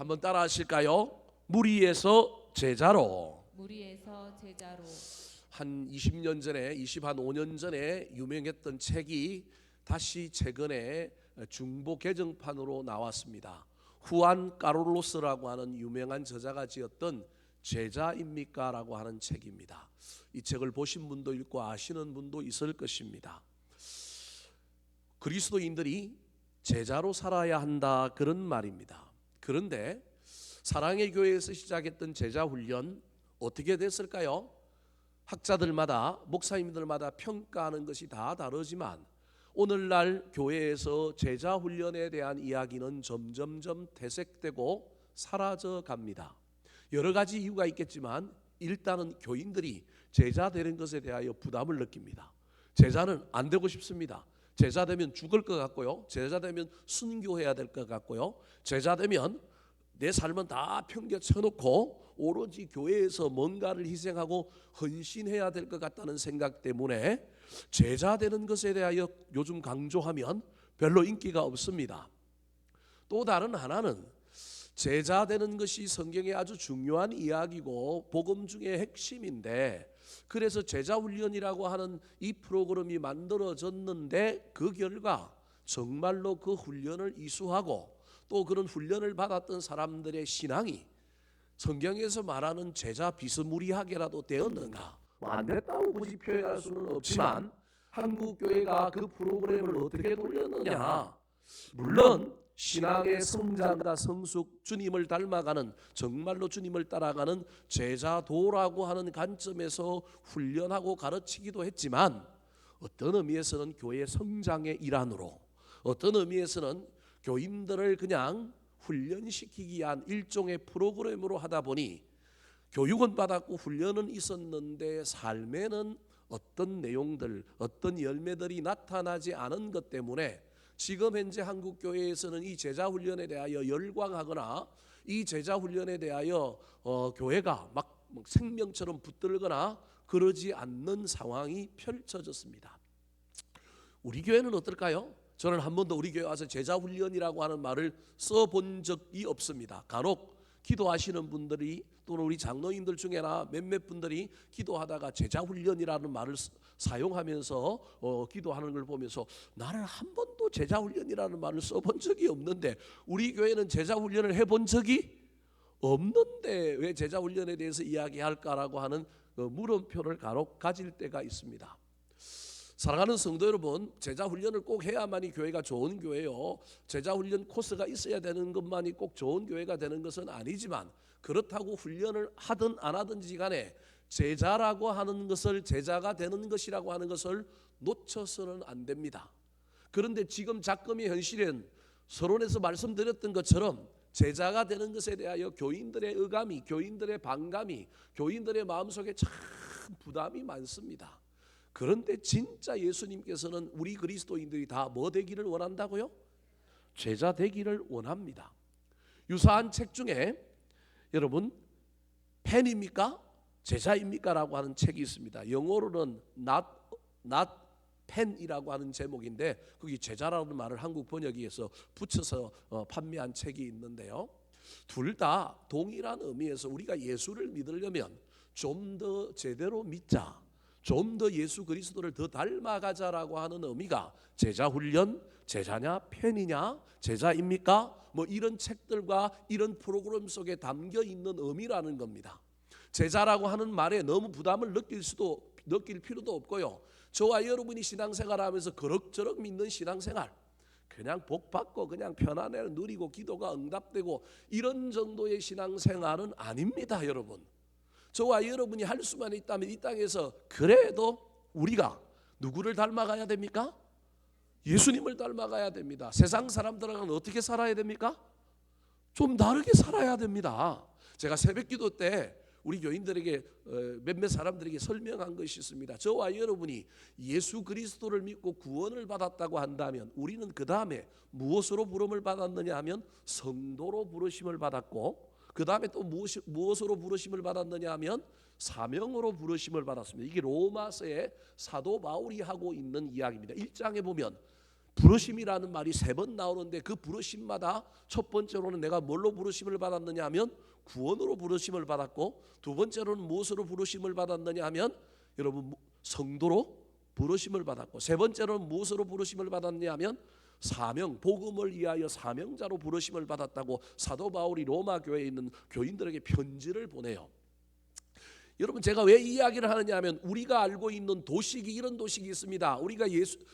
한번 따라 하실까요? 무리에서 제자로. 무리에서 제자로. 한 20년 전에 25년 전에 유명했던 책이 다시 최근에 중보 개정판으로 나왔습니다. 후안 까롤로스라고 하는 유명한 저자가 지었던 제자입니까? 라고 하는 책입니다. 이 책을 보신 분도 있고 아시는 분도 있을 것입니다. 그리스도인들이 제자로 살아야 한다, 그런 말입니다. 그런데 사랑의 교회에서 시작했던 제자 훈련 어떻게 됐을까요? 학자들마다, 목사님들마다 평가하는 것이 다 다르지만 오늘날 교회에서 제자 훈련에 대한 이야기는 점점점 퇴색되고 사라져 갑니다. 여러 가지 이유가 있겠지만 일단은 교인들이 제자 되는 것에 대하여 부담을 느낍니다. 제자는 안 되고 싶습니다. 제자 되면 죽을 것 같고요. 제자 되면 순교해야 될 것 같고요. 제자 되면 내 삶은 다 평겨쳐놓고 오로지 교회에서 뭔가를 희생하고 헌신해야 될 것 같다는 생각 때문에 제자 되는 것에 대하여 요즘 강조하면 별로 인기가 없습니다. 또 다른 하나는 제자 되는 것이 성경에 아주 중요한 이야기고 복음 중에 핵심인데, 그래서 제자 훈련이라고 하는 이 프로그램이 만들어졌는데 그 결과 정말로 그 훈련을 이수하고 또 그런 훈련을 받았던 사람들의 신앙이 성경에서 말하는 제자 비스무리하게라도 되었는가? 안 됐다고 굳이 표현할 수는 없지만 한국 교회가 그 프로그램을 어떻게 돌렸느냐? 물론 신앙의 성장과 성숙, 주님을 닮아가는, 정말로 주님을 따라가는 제자도라고 하는 관점에서 훈련하고 가르치기도 했지만 어떤 의미에서는 교회 성장의 일환으로, 어떤 의미에서는 교인들을 그냥 훈련시키기 위한 일종의 프로그램으로 하다 보니 교육은 받았고 훈련은 있었는데 삶에는 어떤 내용들, 어떤 열매들이 나타나지 않은 것 때문에 지금 현재 한국 교회에서는 이 제자 훈련에 대하여 열광하거나 이 제자 훈련에 대하여 교회가 막 생명처럼 붙들거나 그러지 않는 상황이 펼쳐졌습니다. 우리 교회는 어떨까요? 저는 한 번도 우리 교회 와서 제자 훈련이라고 하는 말을 써본 적이 없습니다. 간혹 기도하시는 분들이 또는 우리 장로님들 중에나 몇몇 분들이 기도하다가 제자 훈련이라는 말을 사용하면서 기도하는 걸 보면서 나는 한 번도 제자 훈련이라는 말을 써본 적이 없는데, 우리 교회는 제자 훈련을 해본 적이 없는데 왜 제자 훈련에 대해서 이야기할까라고 하는 물음표를 간혹 가질 때가 있습니다. 사랑하는 성도 여러분, 제자 훈련을 꼭 해야만이 교회가 좋은 교회요, 제자 훈련 코스가 있어야 되는 것만이 꼭 좋은 교회가 되는 것은 아니지만, 그렇다고 훈련을 하든 안 하든지 간에 제자라고 하는 것을, 제자가 되는 것이라고 하는 것을 놓쳐서는 안 됩니다. 그런데 지금 작금의 현실은 서론에서 말씀드렸던 것처럼 제자가 되는 것에 대하여 교인들의 의감이, 교인들의 반감이, 교인들의 마음속에 참 부담이 많습니다. 그런데 진짜 예수님께서는 우리 그리스도인들이 다 뭐 되기를 원한다고요? 제자 되기를 원합니다. 유사한 책 중에 여러분 팬입니까? 제자입니까? 라고 하는 책이 있습니다. 영어로는 not 팬이라고 하는 제목인데 거기 제자라는 말을 한국 번역기에서 붙여서 판매한 책이 있는데요, 둘 다 동일한 의미에서 우리가 예수를 믿으려면 좀 더 제대로 믿자, 좀 더 예수 그리스도를 더 닮아가자라고 하는 의미가 제자 훈련, 제자냐 팬이냐, 제자입니까? 뭐 이런 책들과 이런 프로그램 속에 담겨 있는 의미라는 겁니다. 제자라고 하는 말에 너무 부담을 느낄 필요도 없고요, 저와 여러분이 신앙생활하면서 그럭저럭 믿는 신앙생활, 그냥 복 받고 그냥 편안해 누리고 기도가 응답되고 이런 정도의 신앙생활은 아닙니다. 여러분, 저와 여러분이 할 수만 있다면 이 땅에서 그래도 우리가 누구를 닮아가야 됩니까? 예수님을 닮아가야 됩니다. 세상 사람들은 어떻게 살아야 됩니까? 좀 다르게 살아야 됩니다. 제가 새벽기도 때 우리 교인들에게 몇몇 사람들에게 설명한 것이 있습니다. 저와 여러분이 예수 그리스도를 믿고 구원을 받았다고 한다면 우리는 그 다음에 무엇으로 부름을 받았느냐 하면 성도로 부르심을 받았고, 그 다음에 또 무엇으로 부르심을 받았느냐 하면 사명으로 부르심을 받았습니다. 이게 로마서에 사도 바울이 하고 있는 이야기입니다. 1장에 보면 부르심이라는 말이 3번 나오는데 그 부르심마다 첫 번째로는 내가 뭘로 부르심을 받았느냐 하면 구원으로 부르심을 받았고, 두 번째로는 무엇으로 부르심을 받았느냐 하면 여러분 성도로 부르심을 받았고, 세 번째로는 무엇으로 부르심을 받았느냐 하면 사명, 복음을 위하여 사명자로 부르심을 받았다고 사도 바울이 로마 교회에 있는 교인들에게 편지를 보내요. 여러분, 제가 왜 이 이야기를 하느냐 하면 우리가 알고 있는 도식이 이런 도식이 있습니다.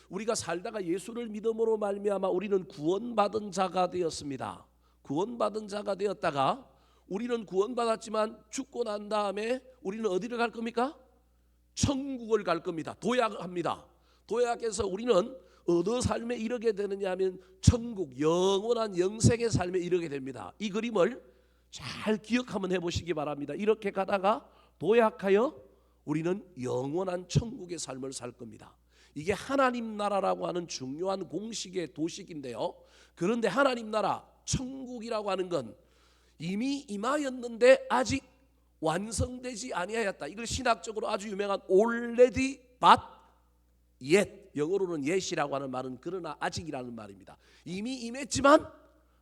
우리가 살다가 예수를 믿음으로 말미암아 우리는 구원받은 자가 되었습니다. 구원받은 자가 되었다가 우리는 구원받았지만 죽고 난 다음에 우리는 어디를 갈 겁니까? 천국을 갈 겁니다. 도약합니다. 도약해서 우리는 어느 삶에 이르게 되느냐 하면 천국, 영원한 영생의 삶에 이르게 됩니다. 이 그림을 잘 기억 한번 해보시기 바랍니다. 이렇게 가다가 도약하여 우리는 영원한 천국의 삶을 살 겁니다. 이게 하나님 나라라고 하는 중요한 공식의 도식인데요. 그런데 하나님 나라, 천국이라고 하는 건 이미 임하였는데 아직 완성되지 아니하였다. 이걸 신학적으로 아주 유명한 already but yet, 영어로는 yet이라고 하는 말은 그러나 아직이라는 말입니다. 이미 임했지만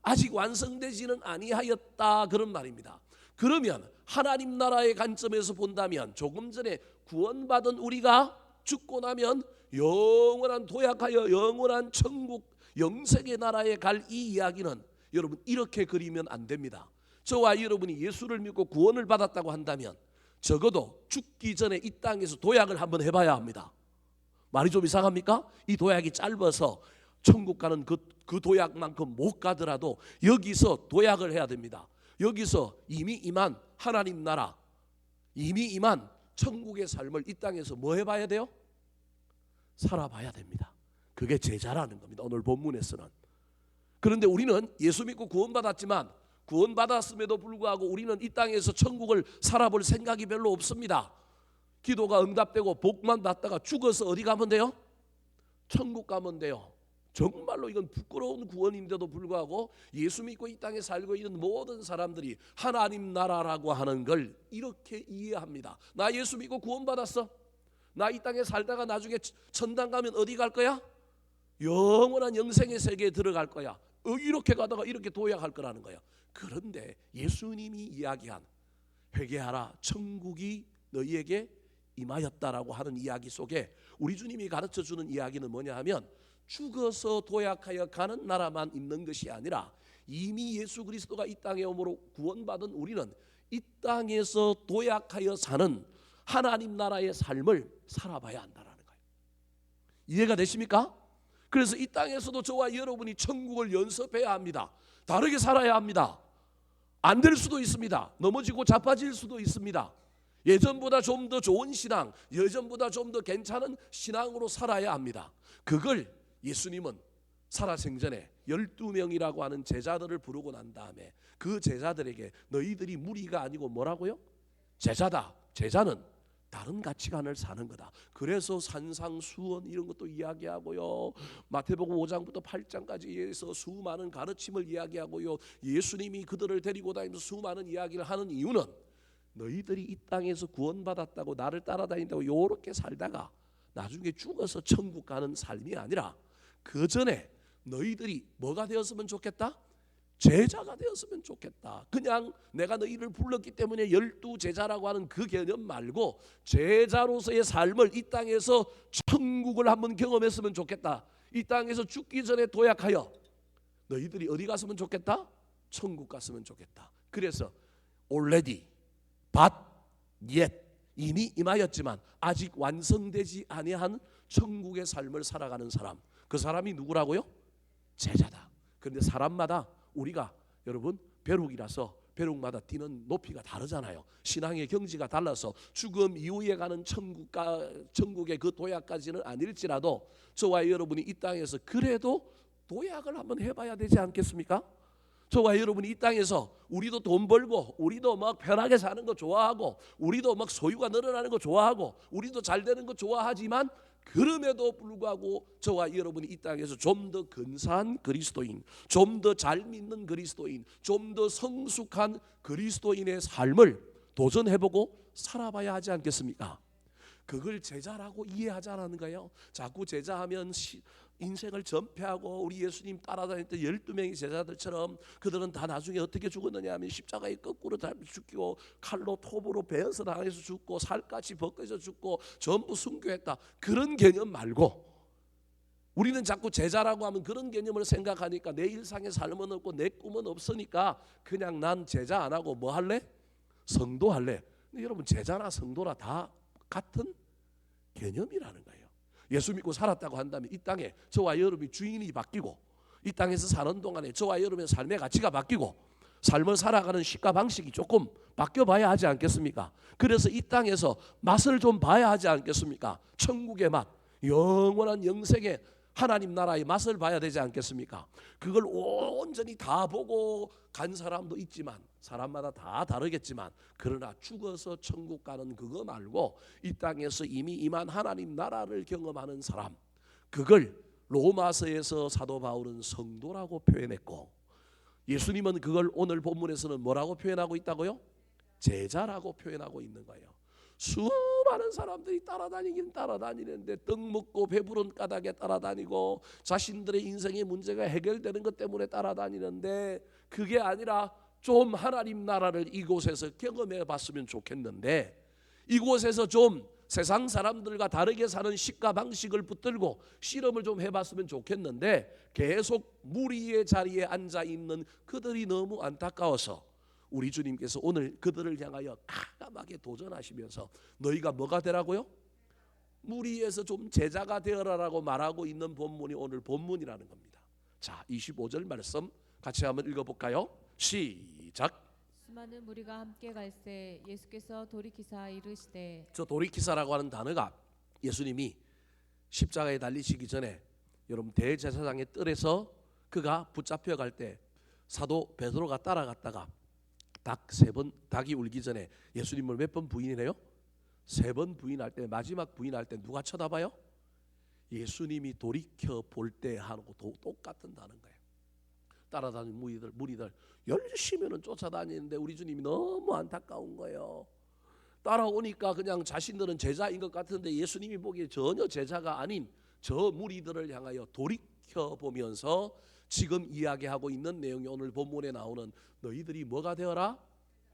아직 완성되지는 아니하였다, 그런 말입니다. 그러면 하나님 나라의 관점에서 본다면 조금 전에 구원받은 우리가 죽고 나면 영원한 도약하여 영원한 천국 영생의 나라에 갈 이 이야기는 여러분 이렇게 그리면 안 됩니다. 저와 여러분이 예수를 믿고 구원을 받았다고 한다면 적어도 죽기 전에 이 땅에서 도약을 한번 해봐야 합니다. 말이 좀 이상합니까? 이 도약이 짧아서 천국 가는 그 도약만큼 못 가더라도 여기서 도약을 해야 됩니다. 여기서 이미 임한 하나님 나라, 이미 임한 천국의 삶을 이 땅에서 뭐 해봐야 돼요? 살아봐야 됩니다. 그게 제자라는 겁니다. 오늘 본문에서는. 그런데 우리는 예수 믿고 구원받았지만 구원받았음에도 불구하고 우리는 이 땅에서 천국을 살아볼 생각이 별로 없습니다. 기도가 응답되고 복만 받다가 죽어서 어디 가면 돼요? 천국 가면 돼요. 정말로 이건 부끄러운 구원인데도 불구하고 예수 믿고 이 땅에 살고 있는 모든 사람들이 하나님 나라라고 하는 걸 이렇게 이해합니다. 나 예수 믿고 구원받았어. 나 이 땅에 살다가 나중에 천당 가면 어디 갈 거야? 영원한 영생의 세계에 들어갈 거야. 이렇게 가다가 이렇게 도약할 거라는 거야. 그런데 예수님이 이야기한 회개하라, 천국이 너희에게 임하였다라고 하는 이야기 속에 우리 주님이 가르쳐주는 이야기는 뭐냐 하면 죽어서 도약하여 가는 나라만 있는 것이 아니라 이미 예수 그리스도가 이 땅에 오므로 구원받은 우리는 이 땅에서 도약하여 사는 하나님 나라의 삶을 살아봐야 한다는 거예요. 이해가 되십니까? 그래서 이 땅에서도 저와 여러분이 천국을 연습해야 합니다. 다르게 살아야 합니다. 안 될 수도 있습니다. 넘어지고 자빠질 수도 있습니다. 예전보다 좀 더 좋은 신앙, 예전보다 좀 더 괜찮은 신앙으로 살아야 합니다. 그걸 예수님은 살아생전에 12명이라고 하는 제자들을 부르고 난 다음에 그 제자들에게 너희들이 무리가 아니고 뭐라고요? 제자다. 제자는 다른 가치관을 사는 거다. 그래서 산상수원 이런 것도 이야기하고요. 마태복음 5장부터 8장까지에서 수많은 가르침을 이야기하고요. 예수님이 그들을 데리고 다니면서 수많은 이야기를 하는 이유는 너희들이 이 땅에서 구원받았다고 나를 따라다닌다고 요렇게 살다가 나중에 죽어서 천국 가는 삶이 아니라 그 전에 너희들이 뭐가 되었으면 좋겠다? 제자가 되었으면 좋겠다. 그냥 내가 너희를 불렀기 때문에 12제자라고 하는 그 개념 말고 제자로서의 삶을 이 땅에서 천국을 한번 경험했으면 좋겠다. 이 땅에서 죽기 전에 도약하여 너희들이 어디 갔으면 좋겠다? 천국 갔으면 좋겠다. 그래서 already but yet, 이미 임하였지만 아직 완성되지 아니한 천국의 삶을 살아가는 사람, 그 사람이 누구라고요? 제자다. 그런데 사람마다 우리가 여러분 벼룩이라서 벼룩마다 뛰는 높이가 다르잖아요. 신앙의 경지가 달라서 죽음 이후에 가는 천국의 그 도약까지는 아닐지라도 저와 여러분이 이 땅에서 그래도 도약을 한번 해봐야 되지 않겠습니까? 저와 여러분이 이 땅에서 우리도 돈 벌고 우리도 막 편하게 사는 거 좋아하고 우리도 막 소유가 늘어나는 거 좋아하고 우리도 잘 되는 거 좋아하지만 그럼에도 불구하고 저와 여러분이 이 땅에서 좀 더 근사한 그리스도인, 좀 더 잘 믿는 그리스도인, 좀 더 성숙한 그리스도인의 삶을 도전해보고 살아봐야 하지 않겠습니까? 그걸 제자라고 이해하자라는 거예요. 자꾸 제자하면 인생을 전폐하고 우리 예수님 따라다녔던 12명의 제자들처럼 그들은 다 나중에 어떻게 죽었느냐 하면 십자가에 거꾸로 죽고 칼로 톱으로 베어서 당해서 죽고 살갗이 벗겨져 죽고 전부 순교했다. 그런 개념 말고 우리는 자꾸 제자라고 하면 그런 개념을 생각하니까 내 일상의 삶은 없고 내 꿈은 없으니까 그냥 난 제자 안 하고 뭐 할래? 성도 할래. 근데 여러분 제자나 성도나 다 같은 개념이라는 거예요. 예수 믿고 살았다고 한다면 이 땅에 저와 여러분이 주인이 바뀌고 이 땅에서 사는 동안에 저와 여러분의 삶의 가치가 바뀌고 삶을 살아가는 식과 방식이 조금 바뀌어봐야 하지 않겠습니까? 그래서 이 땅에서 맛을 좀 봐야 하지 않겠습니까? 천국의 맛, 영원한 영생의 하나님 나라의 맛을 봐야 되지 않겠습니까? 그걸 온전히 다 보고 간 사람도 있지만 사람마다 다 다르겠지만 그러나 죽어서 천국 가는 그거 말고 이 땅에서 이미 임한 하나님 나라를 경험하는 사람, 그걸 로마서에서 사도 바울은 성도라고 표현했고 예수님은 그걸 오늘 본문에서는 뭐라고 표현하고 있다고요? 제자라고 표현하고 있는 거예요. 수많은 사람들이 따라다니긴 따라다니는데 떡 먹고 배부른 까닭에 따라다니고 자신들의 인생의 문제가 해결되는 것 때문에 따라다니는데 그게 아니라 좀 하나님 나라를 이곳에서 경험해 봤으면 좋겠는데 이곳에서 좀 세상 사람들과 다르게 사는 식과 방식을 붙들고 실험을 좀 해봤으면 좋겠는데 계속 무리의 자리에 앉아있는 그들이 너무 안타까워서 우리 주님께서 오늘 그들을 향하여 과감하게 도전하시면서 너희가 뭐가 되라고요? 무리에서 좀 제자가 되어라라고 말하고 있는 본문이 오늘 본문이라는 겁니다. 자, 25절 말씀 같이 한번 읽어볼까요? 시작. 수많은 무리가 함께 갈새 예수께서 돌이키사 이르시되. 저 돌이키사라고 하는 단어가 예수님이 십자가에 달리시기 전에 여러분 대제사장의 뜰에서 그가 붙잡혀 갈 때 사도 베드로가 따라갔다가 닭이 울기 전에 예수님을 몇 번 부인해요? 3번 부인할 때 마지막 부인할 때 누가 쳐다봐요? 예수님이 돌이켜 볼 때 하고 똑같은 다는 거예요. 따라다니는 무리들 열심히는 쫓아다니는데 우리 주님이 너무 안타까운 거예요. 따라오니까 그냥 자신들은 제자인 것 같은데 예수님이 보기에 전혀 제자가 아닌 저 무리들을 향하여 돌이켜 보면서 지금 이야기하고 있는 내용이 오늘 본문에 나오는 너희들이 뭐가 되어라?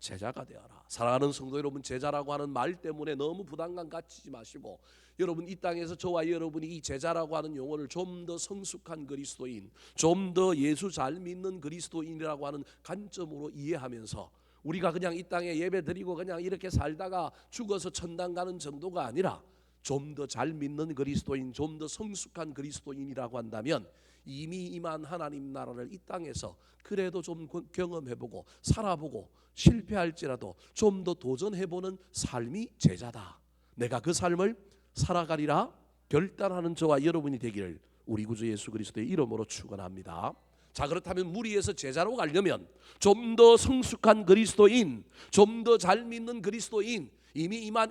제자가 되어라. 사랑하는 성도 여러분, 제자라고 하는 말 때문에 너무 부담감 갖지 마시고 여러분 이 땅에서 저와 여러분이 이 제자라고 하는 용어를 좀 더 성숙한 그리스도인, 좀 더 예수 잘 믿는 그리스도인이라고 하는 관점으로 이해하면서 우리가 그냥 이 땅에 예배 드리고 그냥 이렇게 살다가 죽어서 천당 가는 정도가 아니라 좀 더 잘 믿는 그리스도인, 좀 더 성숙한 그리스도인이라고 한다면 이미 임한 하나님 나라를 이 땅에서 그래도 좀 경험해보고 살아보고 실패할지라도 좀 더 도전해보는 삶이 제자다. 내가 그 삶을 살아가리라 결단하는 저와 여러분이 되기를 우리 구주 예수 그리스도의 이름으로 축원합니다. 자, 그렇다면 무리에서 제자로 가려면 좀 더 성숙한 그리스도인, 좀 더 잘 믿는 그리스도인, 이미 임한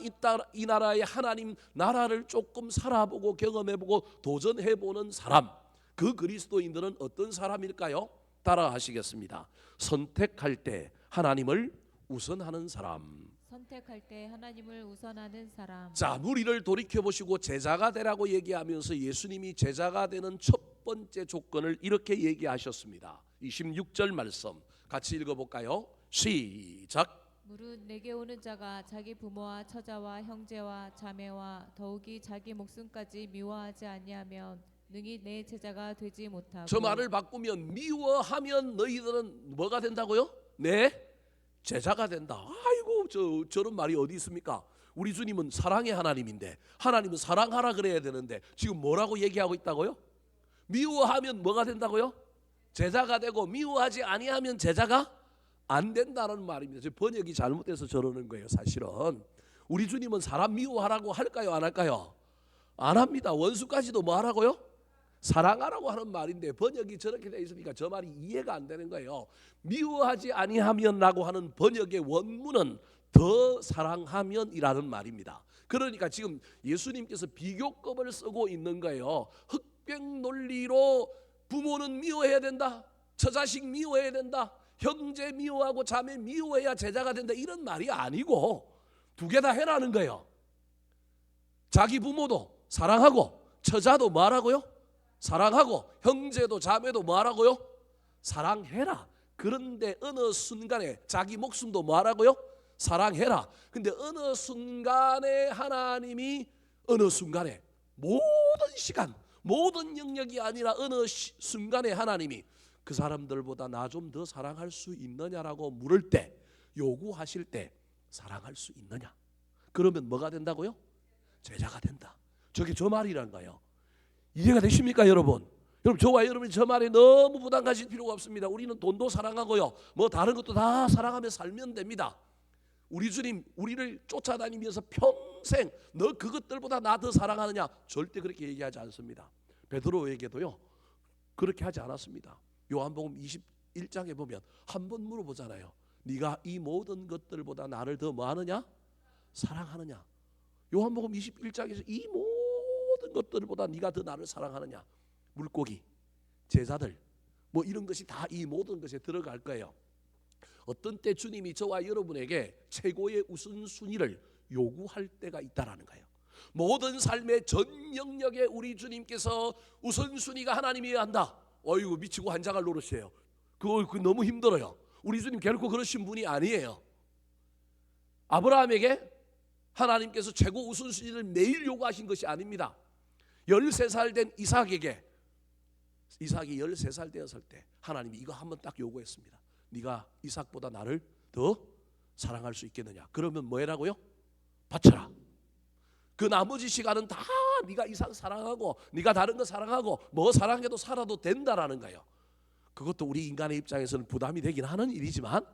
이 나라의 하나님 나라를 조금 살아보고 경험해보고 도전해보는 사람, 그 그리스도인들은 어떤 사람일까요? 따라 하시겠습니다. 선택할 때 하나님을 우선하는 사람. 선택할 때 하나님을 우선하는 사람. 자, 무리를 돌이켜보시고 제자가 되라고 얘기하면서 예수님이 제자가 되는 첫 번째 조건을 이렇게 얘기하셨습니다. 26절 말씀 같이 읽어볼까요? 시작. 무릇 내게 오는 자가 자기 부모와 처자와 형제와 자매와 더욱이 자기 목숨까지 미워하지 아니하면 능히 내 제자가 되지 못하고. 저 말을 바꾸면 미워하면 너희들은 뭐가 된다고요? 내 제자가 된다. 아이고 저런 말이 어디 있습니까? 우리 주님은 사랑의 하나님인데 하나님은 사랑하라 그래야 되는데 지금 뭐라고 얘기하고 있다고요? 미워하면 뭐가 된다고요? 제자가 되고 미워하지 아니하면 제자가 안 된다는 말입니다. 지금 번역이 잘못돼서 저러는 거예요. 사실은 우리 주님은 사람 미워하라고 할까요? 안 할까요? 안 합니다. 원수까지도 뭐 하라고요? 사랑하라고 하는 말인데 번역이 저렇게 되어 있으니까 저 말이 이해가 안 되는 거예요. 미워하지 아니하면라고 하는 번역의 원문은 더 사랑하면이라는 말입니다. 그러니까 지금 예수님께서 비교급을 쓰고 있는 거예요. 흑백 논리로 부모는 미워해야 된다, 처자식 미워해야 된다, 형제 미워하고 자매 미워해야 제자가 된다, 이런 말이 아니고 두 개 다 해라는 거예요. 자기 부모도 사랑하고 처자도 뭐하라고요? 사랑하고 형제도 자매도 뭐 하라고요? 사랑해라. 그런데 어느 순간에 자기 목숨도 뭐 하라고요? 사랑해라. 근데 어느 순간에 하나님이 어느 순간에 모든 시간 모든 영역이 아니라 어느 순간에 하나님이 그 사람들보다 나 좀 더 사랑할 수 있느냐라고 물을 때, 요구하실 때 사랑할 수 있느냐? 그러면 뭐가 된다고요? 제자가 된다. 저게 저 말이란가요? 이해가 되십니까 여러분? 여러분 저와 여러분이 저 말에 너무 부담 가질 필요가 없습니다. 우리는 돈도 사랑하고요, 뭐 다른 것도 다 사랑하며 살면 됩니다. 우리 주님 우리를 쫓아다니면서 평생 너 그것들보다 나 더 사랑하느냐, 절대 그렇게 얘기하지 않습니다. 베드로에게도요 그렇게 하지 않았습니다. 요한복음 21장에 보면 한 번 물어보잖아요. 네가 이 모든 것들보다 나를 더 뭐하느냐? 사랑하느냐? 요한복음 21장에서 이 모든 것들보다 네가 더 나를 사랑하느냐? 물고기, 제자들 뭐 이런 것이 다 이 모든 것에 들어갈 거예요. 어떤 때 주님이 저와 여러분에게 최고의 우선순위를 요구할 때가 있다라는 거예요. 모든 삶의 전 영역에 우리 주님께서 우선순위가 하나님이어야 한다. 어이구 미치고 환장할 노릇이에요. 그거 너무 힘들어요. 우리 주님 결코 그러신 분이 아니에요. 아브라함에게 하나님께서 최고 우선순위를 매일 요구하신 것이 아닙니다. 13살 된 이삭이 13살 되었을 때 하나님이 이거 한번 딱 요구했습니다. 네가 이삭보다 나를 더 사랑할 수 있겠느냐? 그러면 뭐 해라고요? 바쳐라. 그 나머지 시간은 다 네가 이삭 사랑하고 네가 다른 거 사랑하고 뭐 사랑해도 살아도 된다라는 거예요. 그것도 우리 인간의 입장에서는 부담이 되긴 하는 일이지만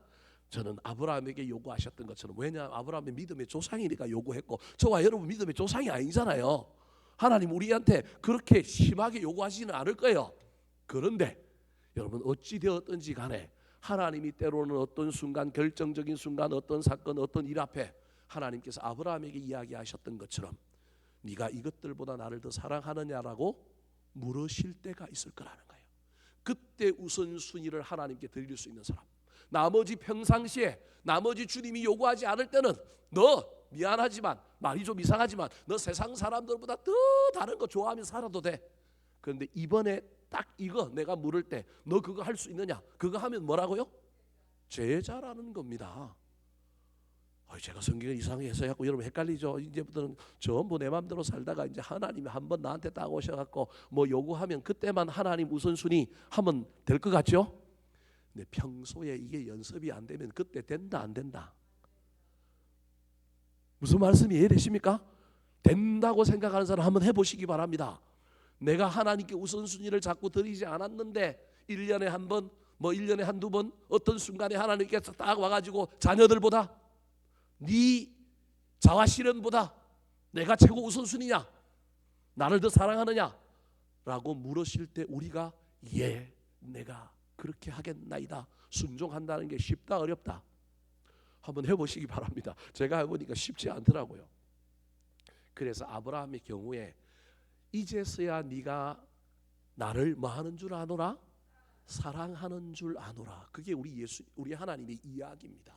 저는 아브라함에게 요구하셨던 것처럼, 왜냐하면 아브라함의 믿음의 조상이니까 요구했고 저와 여러분 믿음의 조상이 아니잖아요. 하나님 우리한테 그렇게 심하게 요구하지는 않을 거예요. 그런데 여러분 어찌 되었든지 간에 하나님이 때로는 어떤 순간, 결정적인 순간, 어떤 사건, 어떤 일 앞에 하나님께서 아브라함에게 이야기하셨던 것처럼 네가 이것들보다 나를 더 사랑하느냐라고 물으실 때가 있을 거라는 거예요. 그때 우선순위를 하나님께 드릴 수 있는 사람, 나머지 평상시에 나머지 주님이 요구하지 않을 때는 너 미안하지만, 말이 좀 이상하지만 너 세상 사람들보다 더 다른 거 좋아하면 살아도 돼. 그런데 이번에 딱 이거 내가 물을 때 너 그거 할 수 있느냐? 그거 하면 뭐라고요? 제자라는 겁니다. 제가 성경을 이상하게 해석하고 여러분 헷갈리죠? 이제부터는 전부 내 마음대로 살다가 이제 하나님이 한번 나한테 딱 오셔갖고 뭐 요구하면 그때만 하나님 우선순위 하면 될 것 같죠? 근데 평소에 이게 연습이 안 되면 그때 된다 안 된다? 무슨 말씀이 이해되십니까? 된다고 생각하는 사람 한번 해보시기 바랍니다. 내가 하나님께 우선순위를 자꾸 드리지 않았는데 1년에 한 번, 뭐 1년에 한두 번 어떤 순간에 하나님께서 딱 와가지고 자녀들보다 네 자아 실현보다 내가 최고 우선순위냐, 나를 더 사랑하느냐 라고 물으실 때 우리가 예 내가 그렇게 하겠나이다 순종한다는 게 쉽다 어렵다? 한번 해보시기 바랍니다. 제가 해보니까 쉽지 않더라고요. 그래서 아브라함의 경우에 이제서야 네가 나를 뭐 하는 줄 아노라? 사랑하는 줄 아노라. 그게 우리 하나님의 이야기입니다.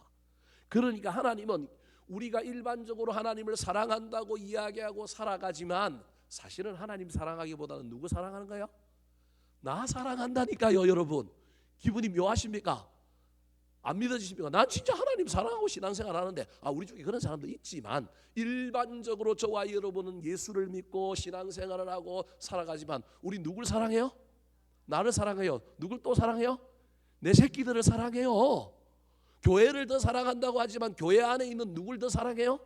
그러니까 하나님은 우리가 일반적으로 하나님을 사랑한다고 이야기하고 살아가지만 사실은 하나님 사랑하기보다는 누구 사랑하는 거예요? 나 사랑한다니까요. 여러분 기분이 묘하십니까? 안 믿어지십니까? 난 진짜 하나님 사랑하고 신앙생활 하는데 우리 중에 그런 사람도 있지만 일반적으로 저와 여러분은 예수를 믿고 신앙생활을 하고 살아가지만 우리 누굴 사랑해요? 나를 사랑해요. 누굴 또 사랑해요? 내 새끼들을 사랑해요. 교회를 더 사랑한다고 하지만 교회 안에 있는 누굴 더 사랑해요?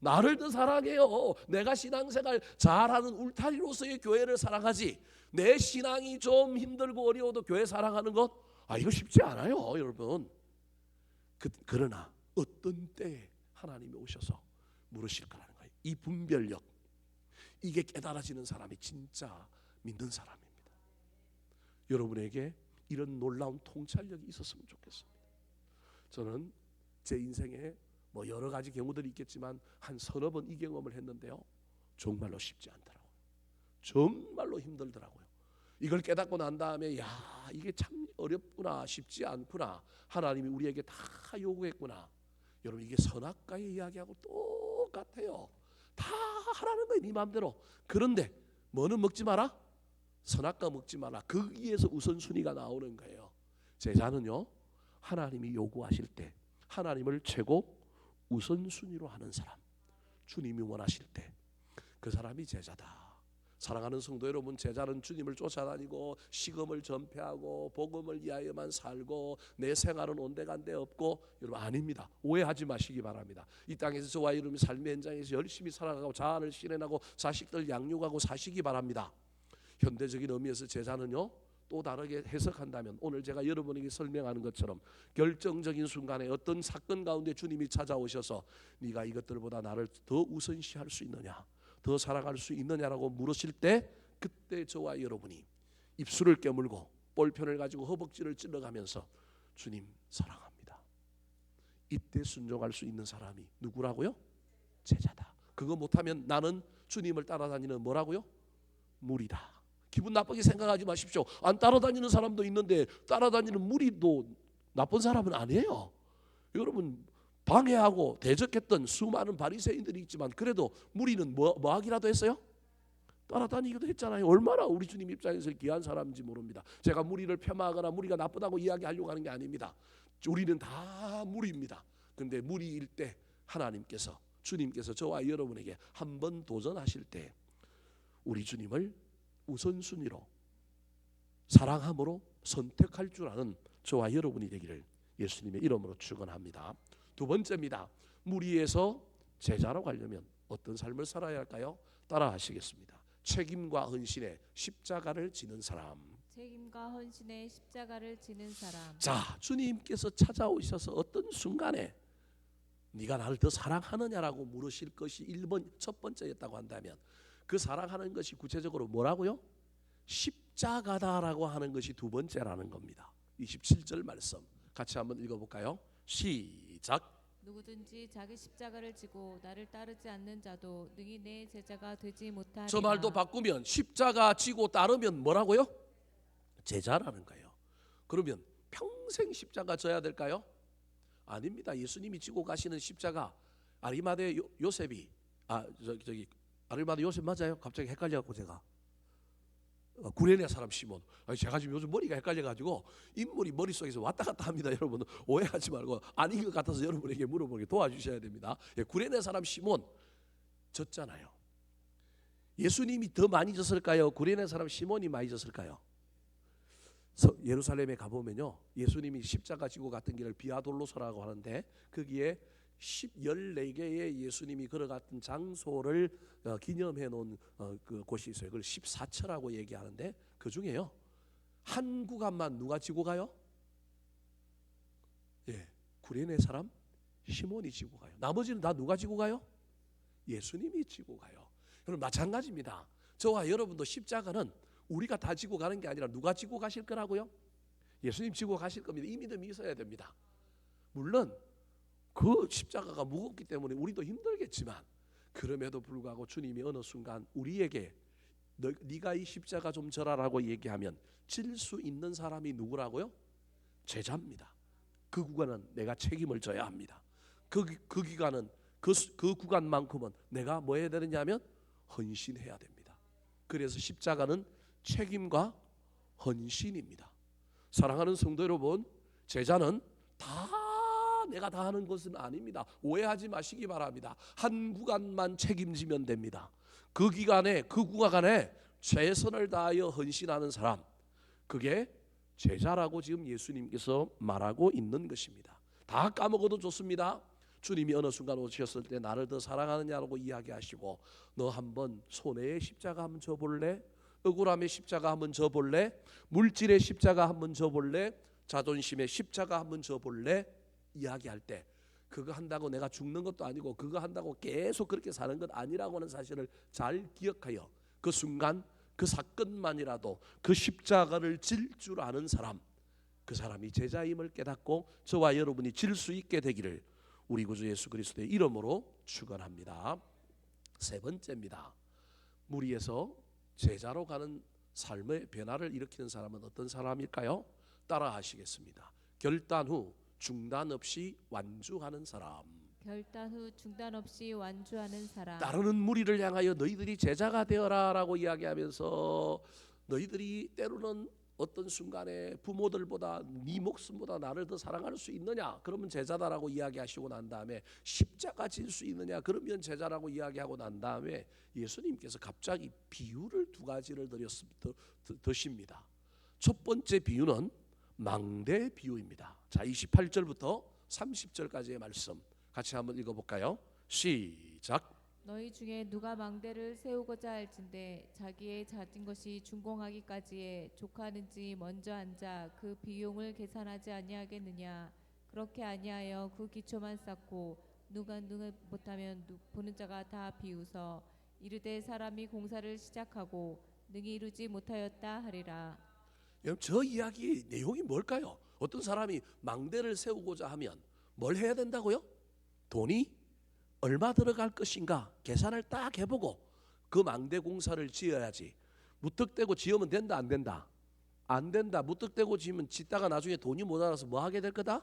나를 더 사랑해요. 내가 신앙생활 잘하는 울타리로서의 교회를 사랑하지 내 신앙이 좀 힘들고 어려워도 교회 사랑하는 것 이거 쉽지 않아요 여러분. 그러나 어떤 때에 하나님이 오셔서 물으실 거라는 거예요. 이 분별력, 이게 깨달아지는 사람이 진짜 믿는 사람입니다. 여러분에게 이런 놀라운 통찰력이 있었으면 좋겠습니다. 저는 제 인생에 뭐 여러 가지 경우들이 있겠지만 한 서너 번 이 경험을 했는데요, 정말로 쉽지 않더라고요. 정말로 힘들더라고요. 이걸 깨닫고 난 다음에 야 이게 참 어렵구나, 쉽지 않구나, 하나님이 우리에게 다 요구했구나. 여러분 이게 선악과의 이야기하고 똑같아요. 다 하라는 거예요 네 마음대로. 그런데 뭐는 먹지 마라? 선악과 먹지 마라. 거기에서 우선순위가 나오는 거예요. 제자는요, 하나님이 요구하실 때 하나님을 최고 우선순위로 하는 사람, 주님이 원하실 때 그 사람이 제자다. 사랑하는 성도 여러분, 제자는 주님을 쫓아다니고 시금을 전폐하고 복음을 위하여만 살고 내 생활은 온데간데 없고, 여러분 아닙니다. 오해하지 마시기 바랍니다. 이 땅에서 저와 여러분이 삶의 현장에서 열심히 살아가고 자아를 실현하고 자식들 양육하고 사시기 바랍니다. 현대적인 의미에서 제자는요, 또 다르게 해석한다면 오늘 제가 여러분에게 설명하는 것처럼 결정적인 순간에 어떤 사건 가운데 주님이 찾아오셔서 네가 이것들보다 나를 더 우선시할 수 있느냐, 더 사랑할 수 있느냐라고 물으실 때, 그때 저와 여러분이 입술을 깨물고 볼펜을 가지고 허벅지를 찔러가면서 주님 사랑합니다, 이때 순종할 수 있는 사람이 누구라고요? 제자다. 그거 못하면 나는 주님을 따라다니는 뭐라고요? 무리다. 기분 나쁘게 생각하지 마십시오. 안 따라다니는 사람도 있는데 따라다니는 무리도 나쁜 사람은 아니에요. 여러분, 방해하고 대적했던 수많은 바리새인들이 있지만 그래도 무리는 뭐 하기라도 했어요? 따라다니기도 했잖아요. 얼마나 우리 주님 입장에서 귀한 사람인지 모릅니다. 제가 무리를 폄하하거나 무리가 나쁘다고 이야기하려고 하는 게 아닙니다. 우리는 다 무리입니다. 그런데 무리일 때 하나님께서, 주님께서 저와 여러분에게 한번 도전하실 때 우리 주님을 우선순위로 사랑함으로 선택할 줄 아는 저와 여러분이 되기를 예수님의 이름으로 축원합니다. 두 번째입니다. 무리에서 제자로 가려면 어떤 삶을 살아야 할까요? 따라 하시겠습니다. 책임과 헌신에 십자가를 지는 사람. 책임과 헌신의 십자가를 지는 사람. 자, 주님께서 찾아오셔서 어떤 순간에 네가 나를 더 사랑하느냐라고 물으실 것이 1번 첫 번째였다고 한다면, 그 사랑하는 것이 구체적으로 뭐라고요? 십자가다라고 하는 것이 두 번째라는 겁니다. 27절 말씀 같이 한번 읽어볼까요? 시작. 누구든지 자기 십자가를 지고 나를 따르지 않는 자도 능히 내 제자가 되지 못하리라. 저 말도 바꾸면 십자가 지고 따르면 뭐라고요? 제자라는 거예요. 그러면 평생 십자가 져야 될까요? 아닙니다. 예수님이 지고 가시는 십자가, 아리마대 요셉이 아리마대 요셉 맞아요? 갑자기 헷갈려갖고 제가 구레네 사람 시몬. 제가 지금 요즘 머리가 헷갈려가지고 인물이 머릿속에서 왔다 갔다 합니다. 여러분 오해하지 말고 아닌 것 같아서 여러분에게 물어보게 도와주셔야 됩니다. 구레네 사람 시몬 졌잖아요. 예수님이 더 많이 졌을까요? 구레네 사람 시몬이 많이 졌을까요? 예루살렘에 가보면요, 예수님이 십자가 지고 갔던 길을 비아돌로서라고 하는데 거기에 14개의 예수님이 걸어갔던 장소를 기념해 놓은 그 곳이 있어요. 그걸 14처라고 얘기하는데 그 중에요 한 구간만 누가 지고 가요? 구레네 사람 시몬이 지고 가요. 나머지는 다 누가 지고 가요? 예수님이 지고 가요. 여러분 마찬가지입니다. 저와 여러분도 십자가는 우리가 다 지고 가는 게 아니라 누가 지고 가실 거라고요? 예수님 지고 가실 겁니다. 이 믿음이 있어야 됩니다. 물론 그 십자가가 무겁기 때문에 우리도 힘들겠지만, 그럼에도 불구하고 주님이 어느 순간 우리에게 네가 이 십자가 좀 져라라고 얘기하면 질 수 있는 사람이 누구라고요? 제자입니다. 그 구간은 내가 책임을 져야 합니다. 그 기간은 그 구간만큼은 내가 뭐 해야 되느냐 하면 헌신해야 됩니다. 그래서 십자가는 책임과 헌신입니다. 사랑하는 성도 여러분, 제자는 다 내가 다 하는 것은 아닙니다. 오해하지 마시기 바랍니다. 한 구간만 책임지면 됩니다. 그 기간에, 그 구간에 최선을 다하여 헌신하는 사람, 그게 제자라고 지금 예수님께서 말하고 있는 것입니다. 다 까먹어도 좋습니다. 주님이 어느 순간 오셨을 때 나를 더 사랑하느냐고 이야기하시고, 너 한번 손해의 십자가 한번 져볼래? 억울함의 십자가 한번 져볼래? 물질의 십자가 한번 져볼래? 자존심의 십자가 한번 져볼래? 이야기할 때 그거 한다고 내가 죽는 것도 아니고 그거 한다고 계속 그렇게 사는 것 아니라고 하는 사실을 잘 기억하여 그 순간 그 사건만이라도 그 십자가를 질 줄 아는 사람, 그 사람이 제자임을 깨닫고 저와 여러분이 질 수 있게 되기를 우리 구주 예수 그리스도의 이름으로 축원합니다. 세 번째입니다. 무리에서 제자로 가는 삶의 변화를 일으키는 사람은 어떤 사람일까요? 따라 하시겠습니다. 결단 후 중단 없이 완주하는 사람. 결단 후 중단 없이 완주하는 사람. 따르는 무리를 향하여 너희들이 제자가 되어라라고 이야기하면서 너희들이 때로는 어떤 순간에 부모들보다 네 목숨보다 나를 더 사랑할 수 있느냐? 그러면 제자다라고 이야기하시고 난 다음에 십자가 질 수 있느냐? 그러면 제자라고 이야기하고 난 다음에 예수님께서 갑자기 비유를 두 가지를 드십니다. 첫 번째 비유는 망대 비유입니다. 자, 28절부터 30절까지의 말씀 같이 한번 읽어볼까요? 시작. 너희 중에 누가 망대를 세우고자 할진대 자기의 가진 것이 준공하기까지에 족하는지 먼저 앉아 그 비용을 계산하지 아니하겠느냐. 그렇게 아니하여 그 기초만 쌓고 누가 못하면 보는 자가 다 비웃어 이르되 사람이 공사를 시작하고 능히 이루지 못하였다 하리라. 여러분, 저 이야기 내용이 뭘까요? 어떤 사람이 망대를 세우고자 하면 뭘 해야 된다고요? 돈이 얼마 들어갈 것인가 계산을 딱 해보고 그 망대 공사를 지어야지. 무턱대고 지으면 된다 안 된다? 안 된다. 무턱대고 지으면 짓다가 나중에 돈이 모자라서 뭐 하게 될 거다?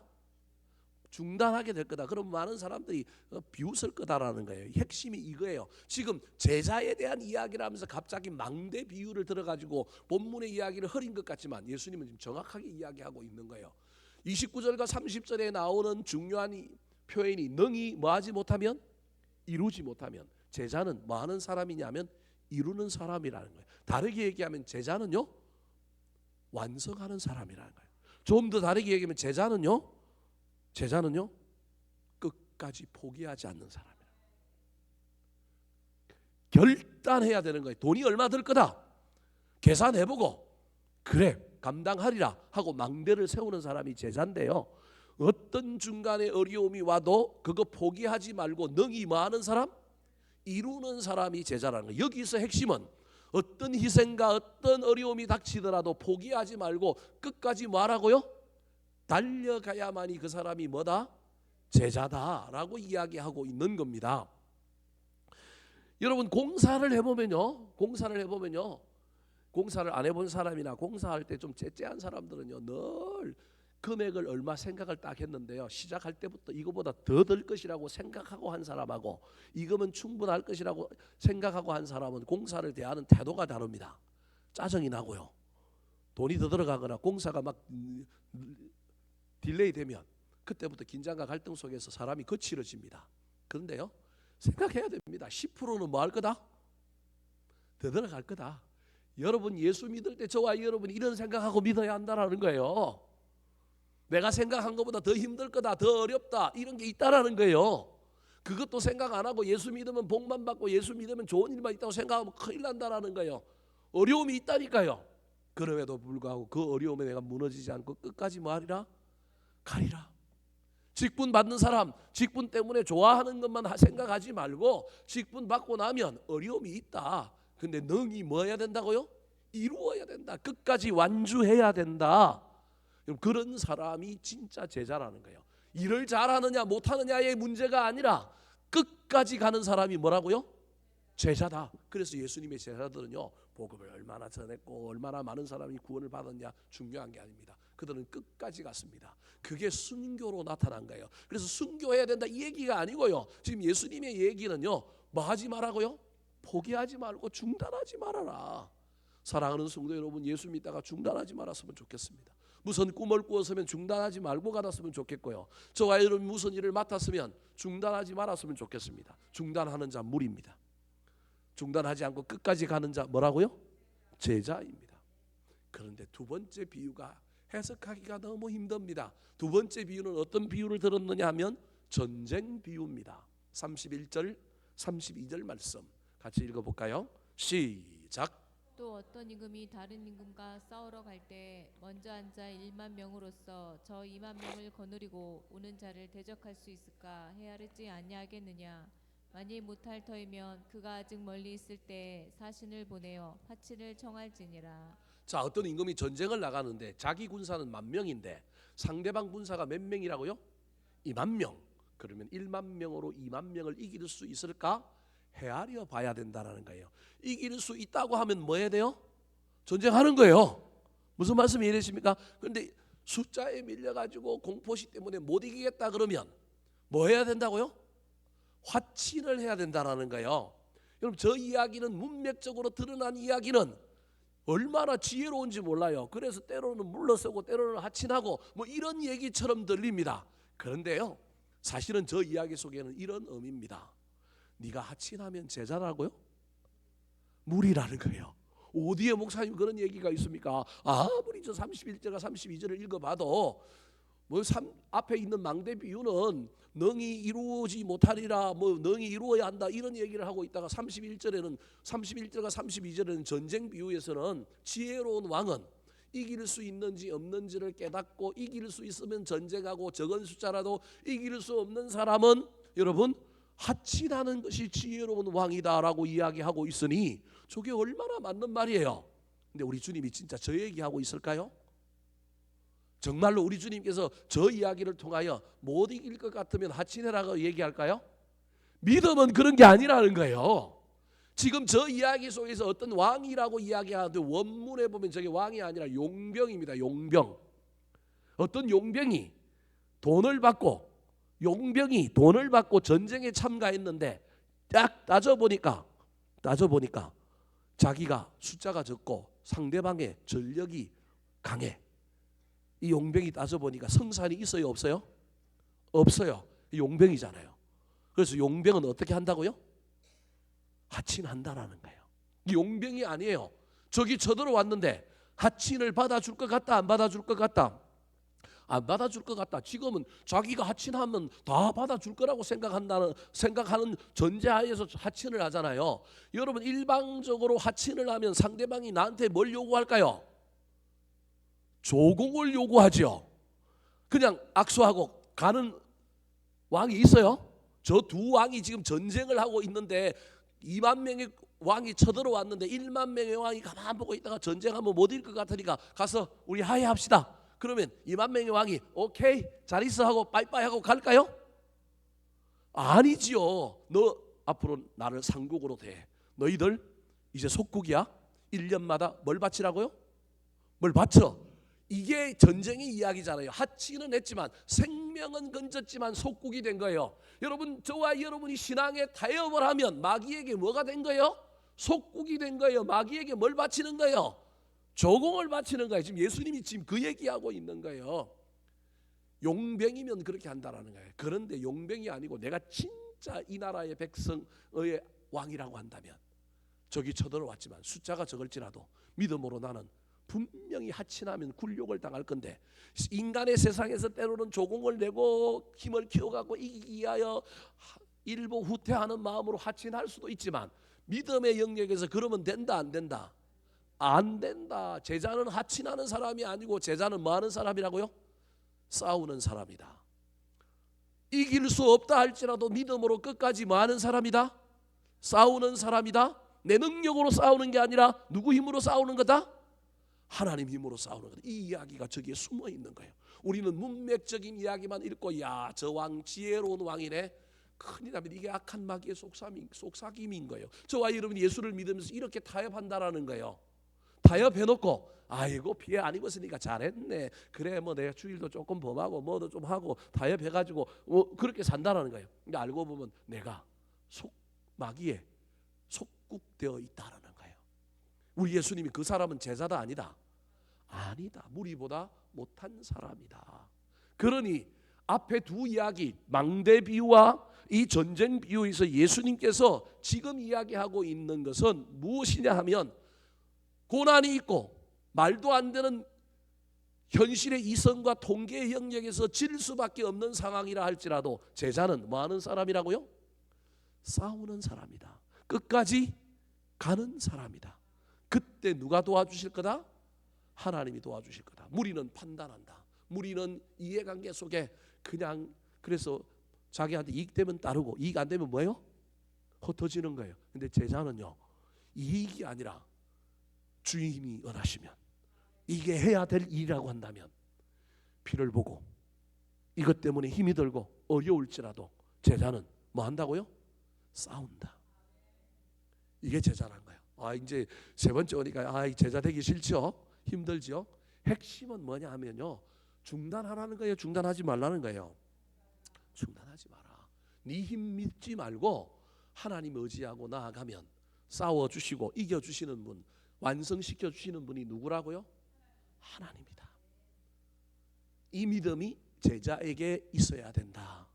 중단하게 될 거다. 그럼 많은 사람들이 비웃을 거다라는 거예요. 핵심이 이거예요. 지금 제자에 대한 이야기를 하면서 갑자기 망대 비유를 들어가지고 본문의 이야기를 흐린 것 같지만 예수님은 지금 정확하게 이야기하고 있는 거예요. 29절과 30절에 나오는 중요한 표현이 능히 뭐하지 못하면 이루지 못하면, 제자는 뭐하는 사람이냐면 이루는 사람이라는 거예요. 다르게 얘기하면 제자는요 완성하는 사람이라는 거예요. 좀 더 다르게 얘기하면 제자는요 끝까지 포기하지 않는 사람이에요. 결단해야 되는 거예요. 돈이 얼마 들 거다 계산해보고 그래 감당하리라 하고 망대를 세우는 사람이 제자인데요, 어떤 중간에 어려움이 와도 그거 포기하지 말고 능히 뭐하는 사람? 이루는 사람이 제자라는 거예요. 여기서 핵심은 어떤 희생과 어떤 어려움이 닥치더라도 포기하지 말고 끝까지 뭐하라고요? 달려가야만이 그 사람이 뭐다? 제자다라고 이야기하고 있는 겁니다. 여러분, 공사를 해보면요 공사를 안 해본 사람이나 공사할 때 좀 째째한 사람들은요 늘 금액을 얼마 생각을 딱 했는데요, 시작할 때부터 이거보다 더 들 것이라고 생각하고 한 사람하고 이거면 충분할 것이라고 생각하고 한 사람은 공사를 대하는 태도가 다릅니다. 짜증이 나고요, 돈이 더 들어가거나 공사가 막 딜레이 되면 그때부터 긴장과 갈등 속에서 사람이 거칠어집니다. 그런데요 생각해야 됩니다. 10%는 뭐 할 거다? 더 들어갈 거다. 여러분, 예수 믿을 때 저와 여러분이 이런 생각하고 믿어야 한다는 거예요. 내가 생각한 것보다 더 힘들 거다, 더 어렵다, 이런 게 있다라는 거예요. 그것도 생각 안 하고 예수 믿으면 복만 받고 예수 믿으면 좋은 일만 있다고 생각하면 큰일 난다라는 거예요. 어려움이 있다니까요. 그럼에도 불구하고 그 어려움에 내가 무너지지 않고 끝까지 뭐 하리라? 가리라. 직분 받는 사람, 직분 때문에 좋아하는 것만 생각하지 말고 직분 받고 나면 어려움이 있다. 근데 능히 뭐 해야 된다고요? 이루어야 된다. 끝까지 완주해야 된다. 그런 사람이 진짜 제자라는 거예요. 일을 잘하느냐 못하느냐의 문제가 아니라 끝까지 가는 사람이 뭐라고요? 제자다. 그래서 예수님의 제자들은요 복음을 얼마나 전했고 얼마나 많은 사람이 구원을 받았냐 중요한 게 아닙니다. 그들은 끝까지 갔습니다. 그게 순교로 나타난 거예요. 그래서 순교해야 된다 이 얘기가 아니고요, 지금 예수님의 얘기는요 뭐 하지 말라고요? 포기하지 말고 중단하지 말아라. 사랑하는 성도 여러분, 예수 믿다가 중단하지 말았으면 좋겠습니다. 무슨 꿈을 꾸었으면 중단하지 말고 가았으면 좋겠고요, 저와 여러분 무슨 일을 맡았으면 중단하지 말았으면 좋겠습니다. 중단하는 자 무리입니다. 중단하지 않고 끝까지 가는 자 뭐라고요? 제자입니다. 그런데 두 번째 비유가 해석하기가 너무 힘듭니다. 두 번째 비유는 어떤 비유를 들었느냐 하면 전쟁 비유입니다. 31절 32절 말씀 같이 읽어볼까요? 시작. 또 어떤 임금이 다른 임금과 싸우러 갈 때 먼저 앉아 1만 명으로서 저 2만 명을 거느리고 오는 자를 대적할 수 있을까 헤아리지 아니하겠느냐. 만일 못할 터이면 그가 아직 멀리 있을 때 사신을 보내어 파친을 청할지니라. 자, 어떤 임금이 전쟁을 나가는데 자기 군사는 10,000명인데 상대방 군사가 몇 명이라고요? 20,000명. 그러면 1만 명으로 2만 명을 이길 수 있을까? 헤아려 봐야 된다는 거예요. 이길 수 있다고 하면 뭐 해야 돼요? 전쟁하는 거예요. 무슨 말씀이 이러십니까? 그런데 숫자에 밀려가지고 공포시 때문에 못 이기겠다 그러면 뭐 해야 된다고요? 화친을 해야 된다는 거예요. 여러분, 저 이야기는 문맥적으로 드러난 이야기는 얼마나 지혜로운지 몰라요. 그래서 때로는 물러서고 때로는 하친하고 뭐 이런 얘기처럼 들립니다. 그런데요, 사실은 저 이야기 속에는 이런 의미입니다. 네가 하친하면 제자라고요? 무리라는 거예요. 어디에 목사님 그런 얘기가 있습니까? 아무리 저 31절과 32절을 읽어봐도 뭐 앞에 있는 망대 비유는 능히 이루어지 못하리라, 뭐 능히 이루어야 한다 이런 얘기를 하고 있다가 31절과 32절에는 전쟁 비유에서는 지혜로운 왕은 이길 수 있는지 없는지를 깨닫고 이길 수 있으면 전쟁하고 적은 숫자라도 이길 수 없는 사람은 여러분 하친하는 것이 지혜로운 왕이다라고 이야기하고 있으니 저게 얼마나 맞는 말이에요. 근데 우리 주님이 진짜 저 얘기하고 있을까요? 정말로 우리 주님께서 저 이야기를 통하여 못 이길 것 같으면 하친해라고 얘기할까요? 믿음은 그런 게 아니라는 거예요. 지금 저 이야기 속에서 어떤 왕이라고 이야기하는데 원문에 보면 저게 왕이 아니라 용병입니다. 용병. 어떤 용병이 돈을 받고 전쟁에 참가했는데 딱 따져보니까 자기가 숫자가 적고 상대방의 전력이 강해. 이 용병이 따져보니까 성산이 있어요 없어요? 없어요. 용병이잖아요. 그래서 용병은 어떻게 한다고요? 하친한다라는 거예요. 용병이 아니에요. 저기 쳐들어왔는데 하친을 받아줄 것 같다 안 받아줄 것 같다? 안 받아줄 것 같다. 지금은 자기가 하친하면 다 받아줄 거라고 생각하는 전제하에서 하친을 하잖아요. 여러분 일방적으로 하친을 하면 상대방이 나한테 뭘 요구할까요? 조공을 요구하죠. 그냥 악수하고 가는 왕이 있어요? 저 두 왕이 지금 전쟁을 하고 있는데 2만 명의 왕이 쳐들어왔는데 1만 명의 왕이 가만 보고 있다가 전쟁하면 못 이길 것 같으니까 가서 우리 하야합시다. 그러면 2만 명의 왕이 오케이 잘 있어 하고 빠이빠이 하고 갈까요? 아니지요. 너 앞으로 나를 상국으로 대. 너희들 이제 속국이야. 1년마다 뭘 바치라고요? 뭘 바쳐. 이게 전쟁의 이야기잖아요. 하치는 했지만 생명은 건졌지만 속국이 된 거예요. 여러분 저와 여러분이 신앙에 타협을 하면 마귀에게 뭐가 된 거예요? 속국이 된 거예요. 마귀에게 뭘 바치는 거예요? 조공을 바치는 거예요. 지금 예수님이 지금 그 얘기하고 있는 거예요. 용병이면 그렇게 한다라는 거예요. 그런데 용병이 아니고 내가 진짜 이 나라의 백성의 왕이라고 한다면 저기 쳐들어왔지만 숫자가 적을지라도 믿음으로 나는 분명히 하친하면 굴욕을 당할 건데 인간의 세상에서 때로는 조공을 내고 힘을 키워가고 이기기 위하여 일부 후퇴하는 마음으로 하친할 수도 있지만 믿음의 영역에서 그러면 된다 안 된다? 안 된다. 제자는 하친하는 사람이 아니고 제자는 뭐 하는 사람이라고요? 싸우는 사람이다. 이길 수 없다 할지라도 믿음으로 끝까지 뭐 하는 사람이다? 싸우는 사람이다. 내 능력으로 싸우는 게 아니라 누구 힘으로 싸우는 거다? 하나님 힘으로 싸우는 거다. 이 이야기가 저기에 숨어 있는 거예요. 우리는 문맥적인 이야기만 읽고 야, 저 왕 지혜로운 왕이네. 큰일 나면 이게 악한 마귀의 속삭임인 거예요. 저와 여러분이 예수를 믿으면서 이렇게 타협한다라는 거예요. 타협해놓고 아이고 피해 안 입었으니까 잘했네. 그래 뭐 내가 주일도 조금 범하고 뭐도 좀 하고 타협해가지고 그렇게 산다라는 거예요. 근데 알고 보면 내가 마귀에 속국되어 있다라는 거예요. 우리 예수님이 그 사람은 제자다 아니다? 아니다. 무리보다 못한 사람이다. 그러니 앞에 두 이야기 망대 비유와 이 전쟁 비유에서 예수님께서 지금 이야기하고 있는 것은 무엇이냐 하면 고난이 있고 말도 안 되는 현실의 이성과 통계의 영역에서 질 수밖에 없는 상황이라 할지라도 제자는 뭐 하는 사람이라고요? 싸우는 사람이다. 끝까지 가는 사람이다. 그때 누가 도와주실 거다? 하나님이 도와주실 거다. 무리는 판단한다. 무리는 이해관계 속에 그냥 그래서 자기한테 이익되면 따르고 이익 안 되면 뭐예요? 흩어지는 거예요. 근데 제자는요, 이익이 아니라 주님이 원하시면 이게 해야 될 일이라고 한다면 피를 보고 이것 때문에 힘이 들고 어려울지라도 제자는 뭐 한다고요? 싸운다. 이게 제자란 거예요. 이제 세 번째 오니까 제자 되기 싫죠? 힘들죠? 핵심은 뭐냐 하면요, 중단하라는 거예요. 중단하지 말라는 거예요. 중단하지 마라. 네 힘 믿지 말고 하나님 의지하고 나아가면 싸워주시고 이겨주시는 분 완성시켜 주시는 분이 누구라고요? 하나님이다. 이 믿음이 제자에게 있어야 된다.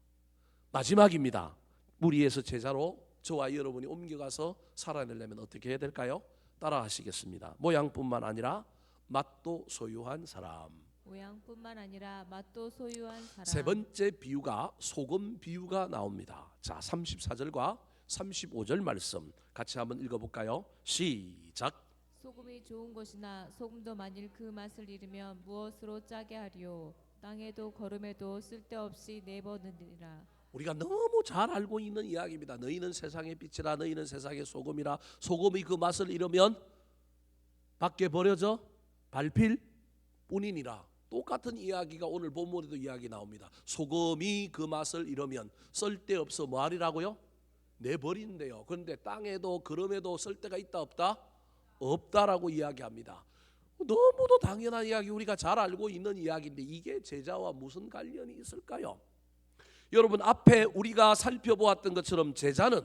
마지막입니다. 무리에서 제자로 저와 여러분이 옮겨가서 살아내려면 어떻게 해야 될까요? 따라 하시겠습니다. 모양뿐만 아니라 맛도 소유한 사람. 모양뿐만 아니라 맛도 소유한 사람. 세 번째 비유가 소금 비유가 나옵니다. 자, 34절과 35절 말씀 같이 한번 읽어볼까요? 시작. 소금이 좋은 것이나 소금도 만일 그 맛을 잃으면 무엇으로 짜게 하리요. 땅에도 거름에도 쓸데없이 내버리니라. 우리가 너무 잘 알고 있는 이야기입니다. 너희는 세상의 빛이라, 너희는 세상의 소금이라. 소금이 그 맛을 잃으면 밖에 버려져 밟힐 뿐이니라. 똑같은 이야기가 오늘 본문에도 이야기 나옵니다. 소금이 그 맛을 잃으면 쓸데없어 뭐하리라고요? 내버린대요. 그런데 땅에도 거름에도 쓸데가 있다 없다? 없다라고 이야기합니다. 너무도 당연한 이야기, 우리가 잘 알고 있는 이야기인데 이게 제자와 무슨 관련이 있을까요? 여러분, 앞에 우리가 살펴보았던 것처럼 제자는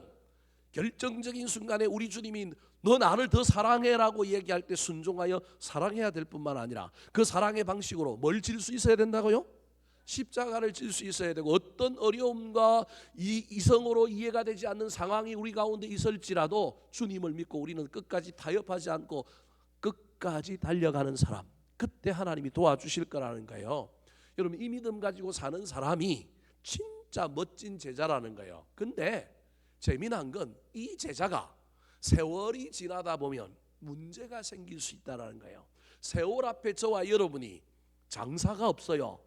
결정적인 순간에 우리 주님이 너 나를 더 사랑해라고 얘기할 때 순종하여 사랑해야 될 뿐만 아니라 그 사랑의 방식으로 뭘 질 수 있어야 된다고요? 십자가를 질 수 있어야 되고, 어떤 어려움과 이성으로 이해가 되지 않는 상황이 우리 가운데 있을지라도 주님을 믿고 우리는 끝까지 타협하지 않고 끝까지 달려가는 사람, 그때 하나님이 도와주실 거라는 거예요. 여러분, 이 믿음 가지고 사는 사람이 진짜 멋진 제자라는 거예요. 근데 재미난 건 이 제자가 세월이 지나다 보면 문제가 생길 수 있다는 거예요. 세월 앞에 저와 여러분이 장사가 없어요.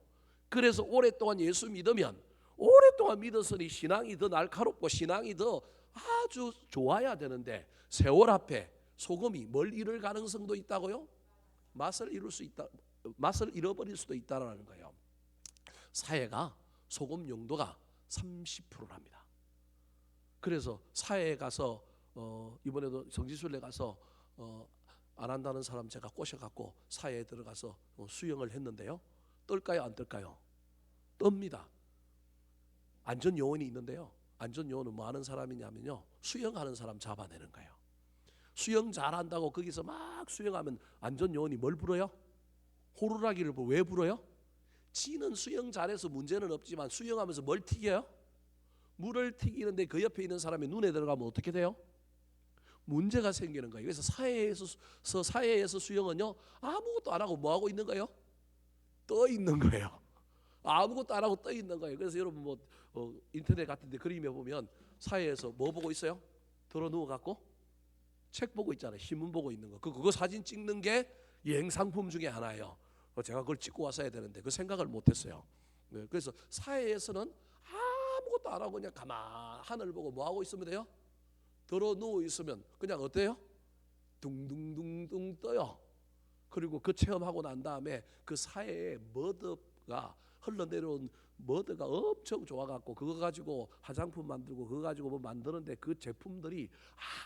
그래서 오랫동안 예수 믿으면 오랫동안 믿었으니 신앙이 더 날카롭고 신앙이 더 아주 좋아야 되는데 세월 앞에 소금이 뭘 잃을 가능성도 있다고요? 맛을 잃어버릴 수도 있다는 거예요. 사회가 소금 용도가 30%랍니다. 그래서 사회에 가서 이번에도 성지순례 가서 안 한다는 사람 제가 꼬셔갖고 사회에 들어가서 수영을 했는데요. 뜰까요, 안 뜰까요? 뜹니다. 안전요원이 있는데요. 안전요원은 뭐 하는 사람이냐면요, 수영하는 사람 잡아내는 거예요. 수영 잘한다고 거기서 막 수영하면 안전요원이 뭘 불어요? 호루라기를 불어. 왜 불어요? 지는 수영 잘해서 문제는 없지만 수영하면서 뭘 튀겨요? 물을 튀기는데 그 옆에 있는 사람의 눈에 들어가면 어떻게 돼요? 문제가 생기는 거예요. 그래서 사회에서 수영은요, 아무것도 안 하고 뭐 하고 있는 거예요? 떠 있는 거예요. 아무것도 안 하고 떠 있는 거예요. 그래서 여러분 뭐 인터넷 같은 데 그림에 보면 사회에서 뭐 보고 있어요? 들어 누워 갖고 책 보고 있잖아요. 신문 보고 있는 거. 그거 사진 찍는 게 여행 상품 중에 하나예요. 제가 그걸 찍고 왔어야 되는데 그 생각을 못 했어요. 그래서 사회에서는 아무것도 안 하고 그냥 가만 하늘 보고 뭐 하고 있으면 돼요? 들어 누워 있으면 그냥 어때요? 둥둥둥둥 떠요. 그리고 그 체험하고 난 다음에 그 사회에 머드가 흘러내려온 머드가 엄청 좋아갖고 그거 가지고 화장품 만들고 그거 가지고 뭐 만드는데 그 제품들이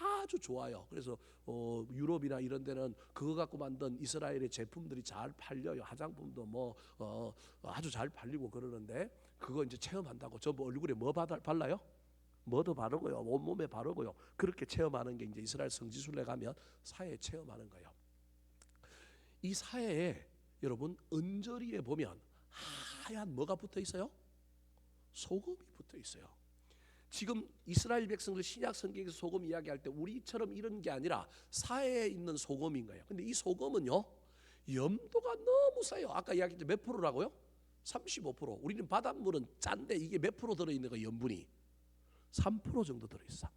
아주 좋아요. 그래서 유럽이나 이런 데는 그거 갖고 만든 이스라엘의 제품들이 잘 팔려요. 화장품도 뭐 아주 잘 팔리고 그러는데 그거 이제 체험한다고 저 얼굴에 뭐 발라요? 머드 바르고요, 온몸에 바르고요. 그렇게 체험하는 게 이제 이스라엘 성지순례 가면 사회 체험하는 거예요. 이 사회에 여러분 언저리에 보면 하얀 뭐가 붙어 있어요? 소금이 붙어 있어요. 지금 이스라엘 백성들 신약 성경에서 소금 이야기할 때 우리처럼 이런 게 아니라 사회에 있는 소금인 거예요. 근데 이 소금은요, 염도가 너무 세요. 아까 이야기했죠. 몇 프로라고요? 35%. 우리는 바닷물은 짠데 이게 몇 프로 들어있는 거예요? 염분이 3% 정도 들어있어요.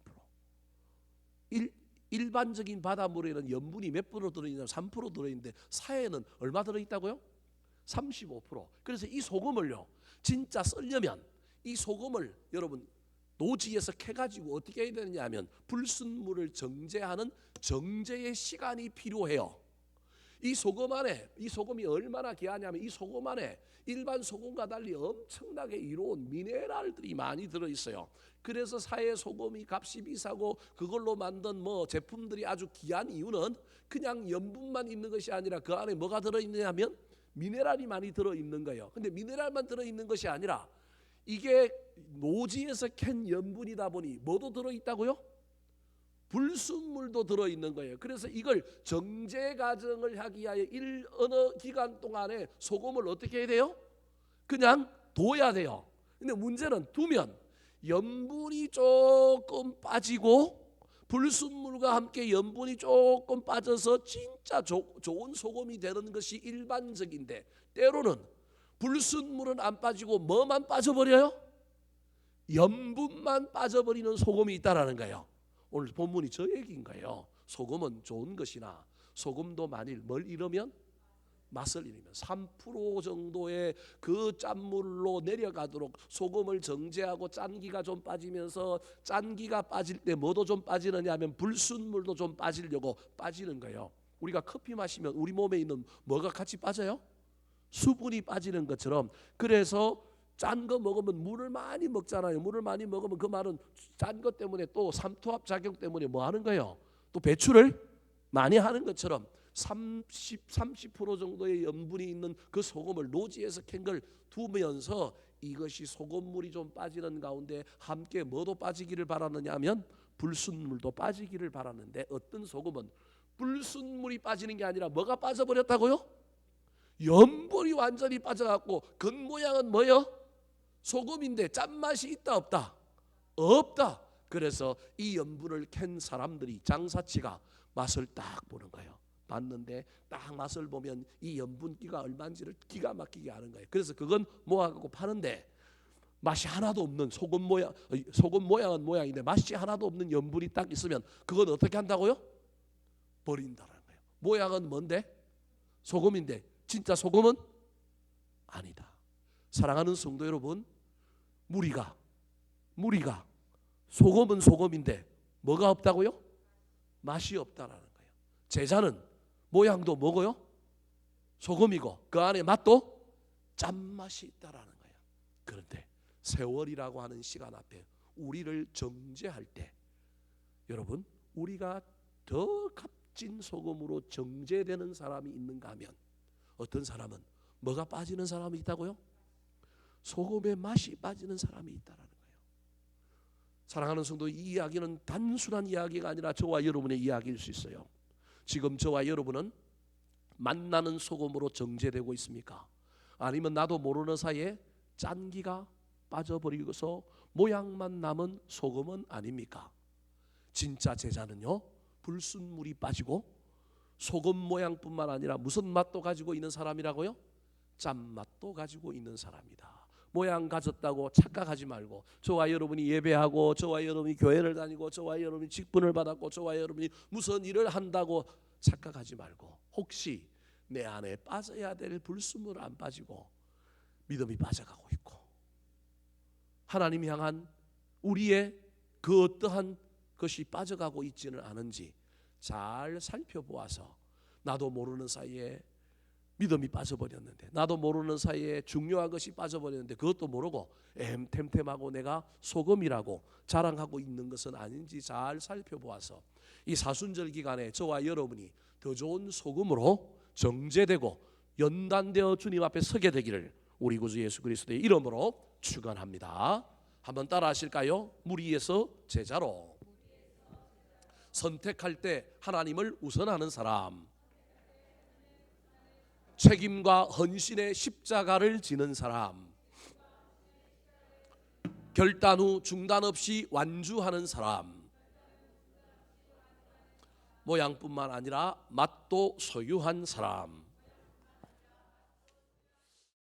3%. 일반적인 바닷물에는 염분이 몇 프로 들어있냐면 3% 들어있는데 사회에는 얼마 들어있다고요? 35%. 그래서 이 소금을요, 진짜 쓰려면 이 소금을 여러분 노지에서 캐가지고 어떻게 해야 되느냐 하면 불순물을 정제하는 정제의 시간이 필요해요. 이 소금 안에, 이 소금이 얼마나 귀하냐면 이 소금 안에 일반 소금과 달리 엄청나게 이로운 미네랄들이 많이 들어있어요. 그래서 사회 소금이 값이 비싸고 그걸로 만든 뭐 제품들이 아주 귀한 이유는 그냥 염분만 있는 것이 아니라 그 안에 뭐가 들어있느냐면 미네랄이 많이 들어있는 거예요. 근데 미네랄만 들어있는 것이 아니라 이게 노지에서 캔 염분이다 보니 뭐도 들어있다고요? 불순물도 들어있는 거예요. 그래서 이걸 정제 과정을 하기 위하여 어느 기간 동안에 소금을 어떻게 해야 돼요? 그냥 둬야 돼요. 근데 문제는 두면 염분이 조금 빠지고 불순물과 함께 염분이 조금 빠져서 진짜 좋은 소금이 되는 것이 일반적인데, 때로는 불순물은 안 빠지고 뭐만 빠져버려요? 염분만 빠져버리는 소금이 있다라는 거예요. 오늘 본문이 저 얘기인 거예요. 소금은 좋은 것이나 소금도 만일 뭘 잃으면, 맛을 잃으면 3% 정도의 그 짠물로 내려가도록 소금을 정제하고 짠기가 좀 빠지면서, 짠기가 빠질 때 뭐도 좀 빠지느냐 하면 불순물도 좀 빠지려고 빠지는 거예요. 우리가 커피 마시면 우리 몸에 있는 뭐가 같이 빠져요? 수분이 빠지는 것처럼. 그래서 짠 거 먹으면 물을 많이 먹잖아요. 물을 많이 먹으면 그 말은 짠 것 때문에 또 삼투압 작용 때문에 뭐 하는 거예요? 또 배출을 많이 하는 것처럼 30% 정도의 염분이 있는 그 소금을 노지에서 캔 걸 두면서 이것이 소금물이 좀 빠지는 가운데 함께 뭐도 빠지기를 바라느냐 하면 불순물도 빠지기를 바라는데, 어떤 소금은 불순물이 빠지는 게 아니라 뭐가 빠져버렸다고요? 염분이 완전히 빠져갖고 겉모양은 뭐예요? 소금인데 짠맛이 있다 없다? 없다. 그래서 이 염분을 캔 사람들이, 장사치가 맛을 딱 보는 거예요. 봤는데 딱 맛을 보면 이 염분기가 얼마인지를 기가 막히게 아는 거예요. 그래서 그건 모아갖고 파는데 맛이 하나도 없는 소금 모양은 모양인데 맛이 하나도 없는 염분이 딱 있으면 그건 어떻게 한다고요? 버린다는 거예요. 모양은 뭔데? 소금인데 진짜 소금은 아니다. 사랑하는 성도 여러분, 무리가 소금은 소금인데 뭐가 없다고요? 맛이 없다라는 거예요. 제자는 모양도 뭐고요? 소금이고 그 안에 맛도 짠맛이 있다라는 거예요. 그런데 세월이라고 하는 시간 앞에 우리를 정죄할 때, 여러분, 우리가 더 값진 소금으로 정죄되는 사람이 있는가 하면, 어떤 사람은 뭐가 빠지는 사람이 있다고요? 소금의 맛이 빠지는 사람이 있다라는 거예요. 사랑하는 성도, 이 이야기는 단순한 이야기가 아니라 저와 여러분의 이야기일 수 있어요. 지금 저와 여러분은 만나는 소금으로 정죄되고 있습니까? 아니면 나도 모르는 사이에 짠기가 빠져버리고서 모양만 남은 소금은 아닙니까? 진짜 제자는요, 불순물이 빠지고 소금 모양뿐만 아니라 무슨 맛도 가지고 있는 사람이라고요? 짠맛도 가지고 있는 사람이다. 모양 가졌다고 착각하지 말고, 저와 여러분이 예배하고 저와 여러분이 교회를 다니고 저와 여러분이 직분을 받았고 저와 여러분이 무슨 일을 한다고 착각하지 말고, 혹시 내 안에 빠져야 될 불순물 안 빠지고 믿음이 빠져가고 있고 하나님 향한 우리의 그 어떠한 것이 빠져가고 있지는 않은지 잘 살펴보아서, 나도 모르는 사이에 믿음이 빠져버렸는데, 나도 모르는 사이에 중요한 것이 빠져버렸는데 그것도 모르고 템템하고 내가 소금이라고 자랑하고 있는 것은 아닌지 잘 살펴보아서 이 사순절 기간에 저와 여러분이 더 좋은 소금으로 정제되고 연단되어 주님 앞에 서게 되기를 우리 구주 예수 그리스도의 이름으로 축원합니다. 한번 따라 하실까요? 무리에서 제자로 선택할 때 하나님을 우선하는 사람, 책임과 헌신의 십자가를 지는 사람, 결단 후 중단 없이 완주하는 사람, 모양뿐만 아니라 맛도 소유한 사람,